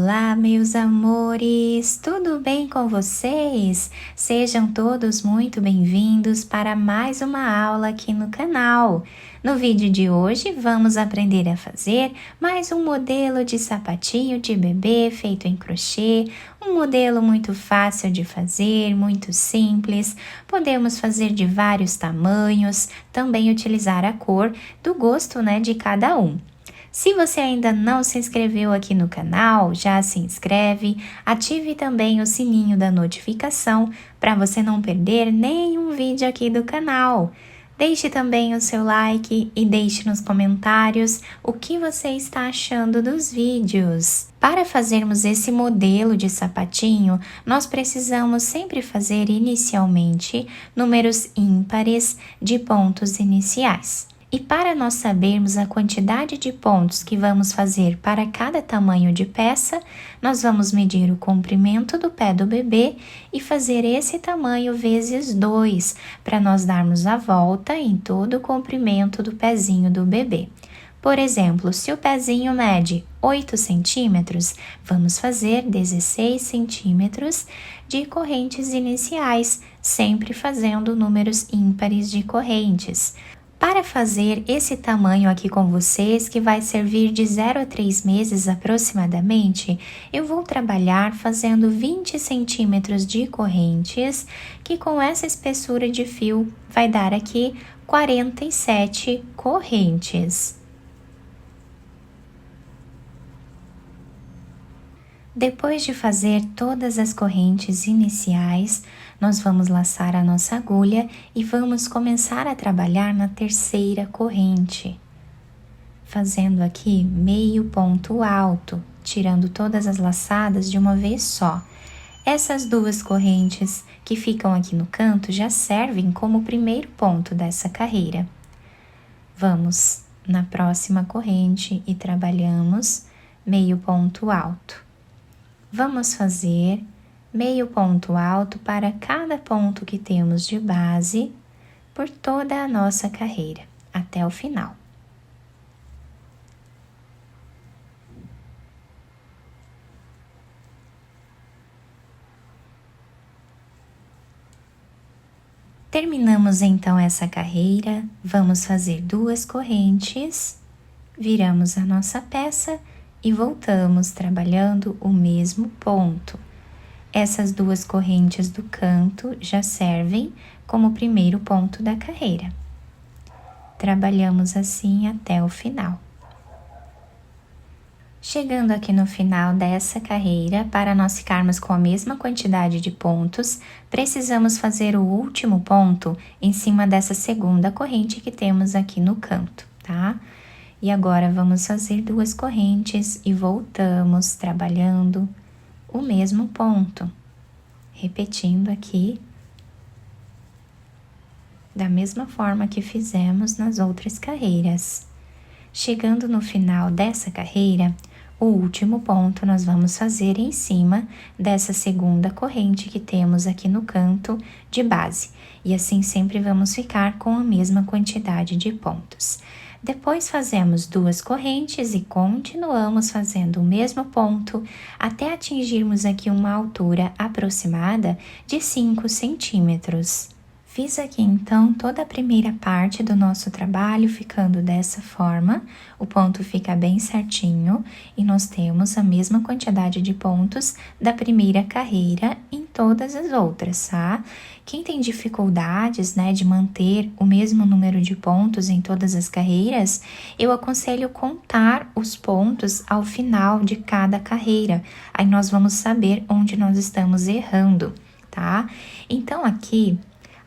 Olá, meus amores! Tudo bem com vocês? Sejam todos muito bem-vindos para mais uma aula aqui no canal. No vídeo de hoje, vamos aprender a fazer mais um modelo de sapatinho de bebê feito em crochê, um modelo muito fácil de fazer, muito simples. Podemos fazer de vários tamanhos, também utilizar a cor do gosto, de cada um. Se você ainda não se inscreveu aqui no canal, já se inscreve, ative também o sininho da notificação para você não perder nenhum vídeo aqui do canal. Deixe também o seu like e deixe nos comentários o que você está achando dos vídeos. Para fazermos esse modelo de sapatinho, nós precisamos sempre fazer inicialmente números ímpares de pontos iniciais. E para nós sabermos a quantidade de pontos que vamos fazer para cada tamanho de peça, nós vamos medir o comprimento do pé do bebê e fazer esse tamanho vezes 2, para nós darmos a volta em todo o comprimento do pezinho do bebê. Por exemplo, se o pezinho mede 8 centímetros, vamos fazer 16 centímetros de correntes iniciais, sempre fazendo números ímpares de correntes. Para fazer esse tamanho aqui com vocês, que vai servir de 0 a 3 meses aproximadamente, eu vou trabalhar fazendo 20 centímetros de correntes, que com essa espessura de fio vai dar aqui 47 correntes. Depois de fazer todas as correntes iniciais, nós vamos laçar a nossa agulha e vamos começar a trabalhar na terceira corrente, fazendo aqui meio ponto alto, tirando todas as laçadas de uma vez só. Essas duas correntes que ficam aqui no canto já servem como primeiro ponto dessa carreira. Vamos na próxima corrente e trabalhamos meio ponto alto. Vamos fazer meio ponto alto para cada ponto que temos de base por toda a nossa carreira, até o final. Terminamos então essa carreira, vamos fazer duas correntes, viramos a nossa peça e voltamos trabalhando o mesmo ponto. Essas duas correntes do canto já servem como primeiro ponto da carreira. Trabalhamos assim até o final. Chegando aqui no final dessa carreira, para nós ficarmos com a mesma quantidade de pontos, precisamos fazer o último ponto em cima dessa segunda corrente que temos aqui no canto, tá? E agora vamos fazer duas correntes e voltamos trabalhando o mesmo ponto, repetindo aqui da mesma forma que fizemos nas outras carreiras. Chegando no final dessa carreira, o último ponto nós vamos fazer em cima dessa segunda corrente que temos aqui no canto de base, e assim sempre vamos ficar com a mesma quantidade de pontos. Depois fazemos duas correntes e continuamos fazendo o mesmo ponto até atingirmos aqui uma altura aproximada de 5 centímetros. Fiz aqui então toda a primeira parte do nosso trabalho ficando dessa forma, o ponto fica bem certinho e nós temos a mesma quantidade de pontos da primeira carreira em todas as outras, tá? Quem tem dificuldades, de manter o mesmo número de pontos em todas as carreiras, eu aconselho contar os pontos ao final de cada carreira, aí nós vamos saber onde nós estamos errando, tá? Então aqui,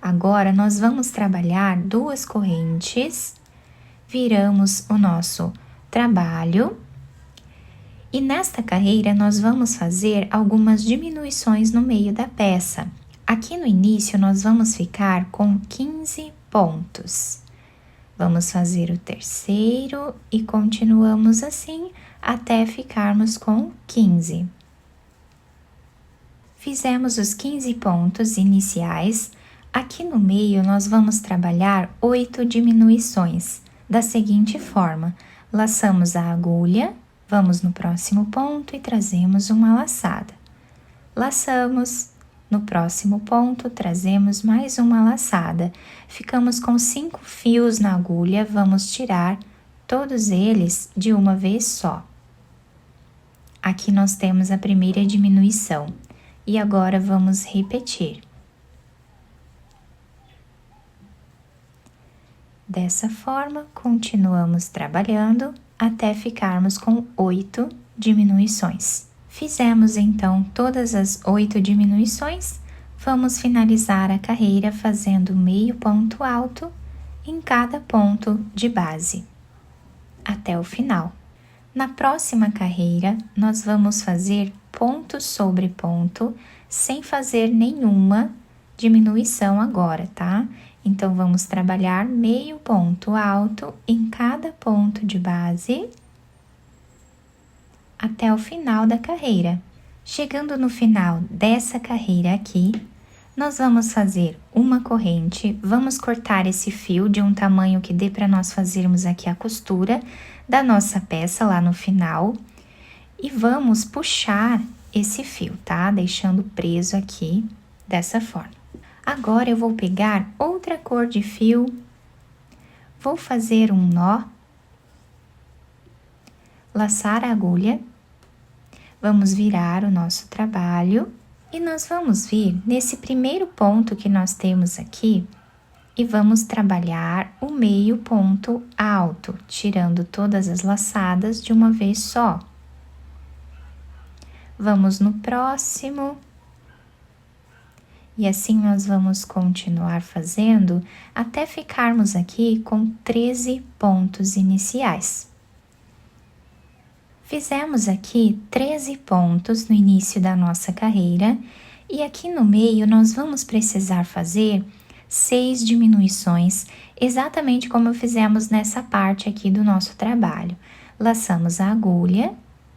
agora, nós vamos trabalhar duas correntes, viramos o nosso trabalho e nesta carreira nós vamos fazer algumas diminuições no meio da peça. Aqui no início nós vamos ficar com 15 pontos. Vamos fazer o terceiro e continuamos assim até ficarmos com 15. Fizemos os 15 pontos iniciais. Aqui no meio, nós vamos trabalhar 8 diminuições, da seguinte forma: laçamos a agulha, Vamos no próximo ponto e trazemos uma laçada. Laçamos, no próximo ponto trazemos mais uma laçada. Ficamos com 5 fios na agulha, vamos tirar todos eles de uma vez só. Aqui nós temos a primeira diminuição e agora vamos repetir. Dessa forma, continuamos trabalhando até ficarmos com 8 diminuições. Fizemos então todas as 8 diminuições, vamos finalizar a carreira fazendo meio ponto alto em cada ponto de base, até o final. Na próxima carreira, nós vamos fazer ponto sobre ponto, sem fazer nenhuma diminuição agora, tá? Então, vamos trabalhar meio ponto alto em cada ponto de base até o final da carreira. Chegando no final dessa carreira aqui, nós vamos fazer uma corrente, vamos cortar esse fio de um tamanho que dê para nós fazermos aqui a costura da nossa peça lá no final e vamos puxar esse fio, tá? Deixando preso aqui dessa forma. Agora eu vou pegar outra cor de fio, vou fazer um nó, laçar a agulha, vamos virar o nosso trabalho e nós vamos vir nesse primeiro ponto que nós temos aqui e vamos trabalhar o meio ponto alto, tirando todas as laçadas de uma vez só. Vamos no próximo. E assim nós vamos continuar fazendo até ficarmos aqui com 13 pontos iniciais. Fizemos aqui 13 pontos no início da nossa carreira e aqui no meio nós vamos precisar fazer 6 diminuições, exatamente como fizemos nessa parte aqui do nosso trabalho. Laçamos a agulha,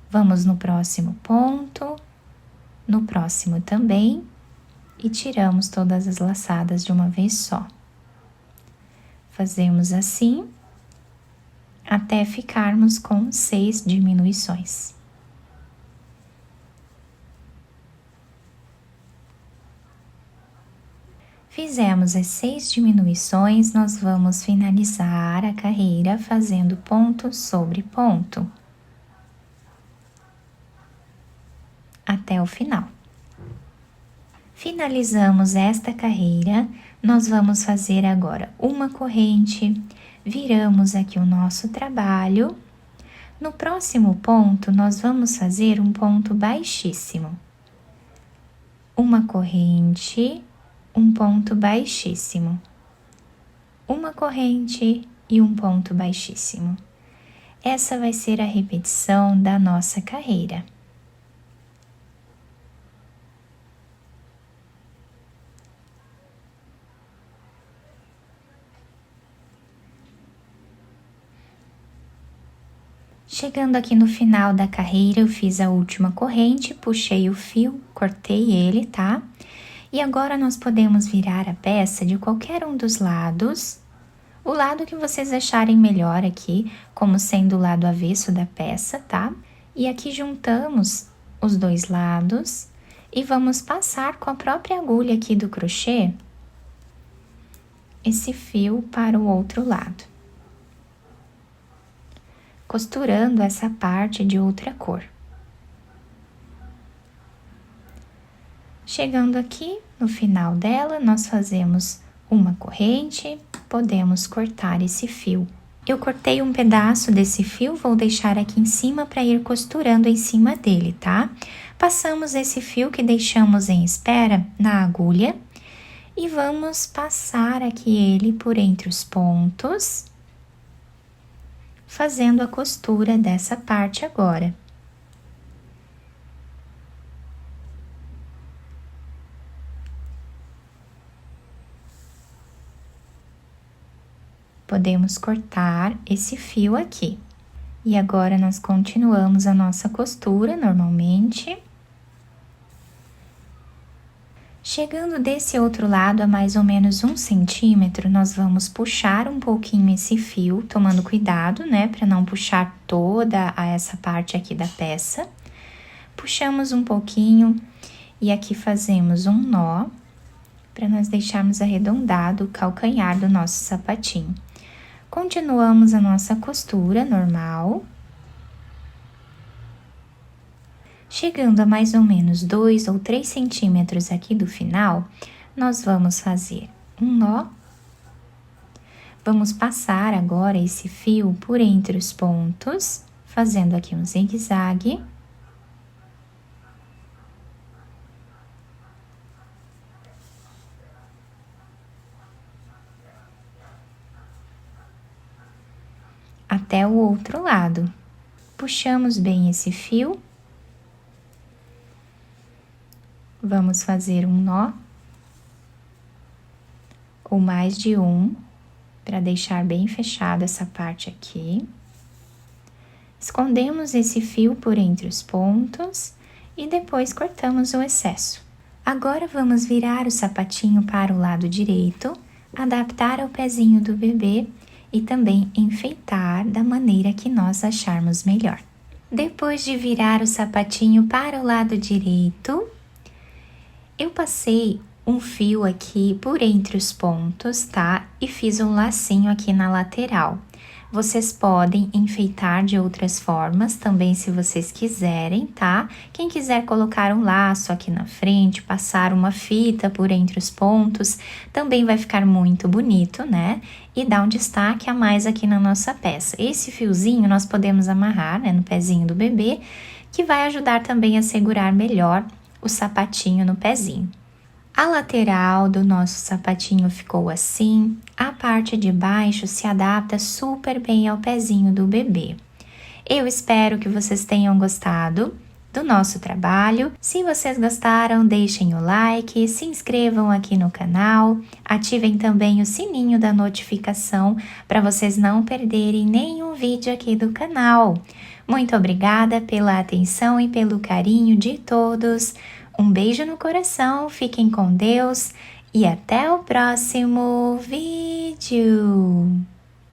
vamos no próximo ponto, no próximo também, e tiramos todas as laçadas de uma vez só. Fazemos assim até ficarmos com 6 diminuições. Fizemos as 6 diminuições, nós vamos finalizar a carreira fazendo ponto sobre ponto até o final. Finalizamos esta carreira, nós vamos fazer agora uma corrente, viramos aqui o nosso trabalho. No próximo ponto, nós vamos fazer um ponto baixíssimo. Uma corrente, um ponto baixíssimo. Uma corrente e um ponto baixíssimo. Essa vai ser a repetição da nossa carreira. Chegando aqui no final da carreira, eu fiz a última corrente, puxei o fio, cortei ele, tá? E agora nós podemos virar a peça de qualquer um dos lados, o lado que vocês acharem melhor aqui, como sendo o lado avesso da peça, tá? E aqui juntamos os dois lados e vamos passar com a própria agulha aqui do crochê esse fio para o outro lado, costurando essa parte de outra cor. Chegando aqui no final dela, nós fazemos uma corrente, podemos cortar esse fio. Eu cortei um pedaço desse fio, vou deixar aqui em cima para ir costurando em cima dele, tá? Passamos esse fio que deixamos em espera na agulha e vamos passar aqui ele por entre os pontos, fazendo a costura dessa parte agora. Podemos cortar esse fio aqui. E agora, nós continuamos a nossa costura normalmente. Chegando desse outro lado a mais ou menos 1 centímetro, nós vamos puxar um pouquinho esse fio, tomando cuidado, né, para não puxar toda essa parte aqui da peça. Puxamos um pouquinho e aqui fazemos um nó, para nós deixarmos arredondado o calcanhar do nosso sapatinho. Continuamos a nossa costura normal. Chegando a mais ou menos 2 ou 3 centímetros aqui do final, nós vamos fazer um nó. Vamos passar agora esse fio por entre os pontos, fazendo aqui um zigue-zague. Até o outro lado. Puxamos bem esse fio. Vamos fazer um nó, ou mais de um, para deixar bem fechado essa parte aqui. Escondemos esse fio por entre os pontos e depois cortamos o excesso. Agora vamos virar o sapatinho para o lado direito, adaptar ao pezinho do bebê e também enfeitar da maneira que nós acharmos melhor. Depois de virar o sapatinho para o lado direito, eu passei um fio aqui por entre os pontos, tá? E fiz um lacinho aqui na lateral. Vocês podem enfeitar de outras formas também, se vocês quiserem, tá? Quem quiser colocar um laço aqui na frente, passar uma fita por entre os pontos, também vai ficar muito bonito, né? E dá um destaque a mais aqui na nossa peça. Esse fiozinho nós podemos amarrar, né, no pezinho do bebê, que vai ajudar também a segurar melhor o sapatinho no pezinho. A lateral do nosso sapatinho ficou assim, a parte de baixo se adapta super bem ao pezinho do bebê. Eu espero que vocês tenham gostado do nosso trabalho. Se vocês gostaram, deixem o like, se inscrevam aqui no canal, ativem também o sininho da notificação para vocês não perderem nenhum vídeo aqui do canal. Muito obrigada pela atenção e pelo carinho de todos. Um beijo no coração, fiquem com Deus e até o próximo vídeo!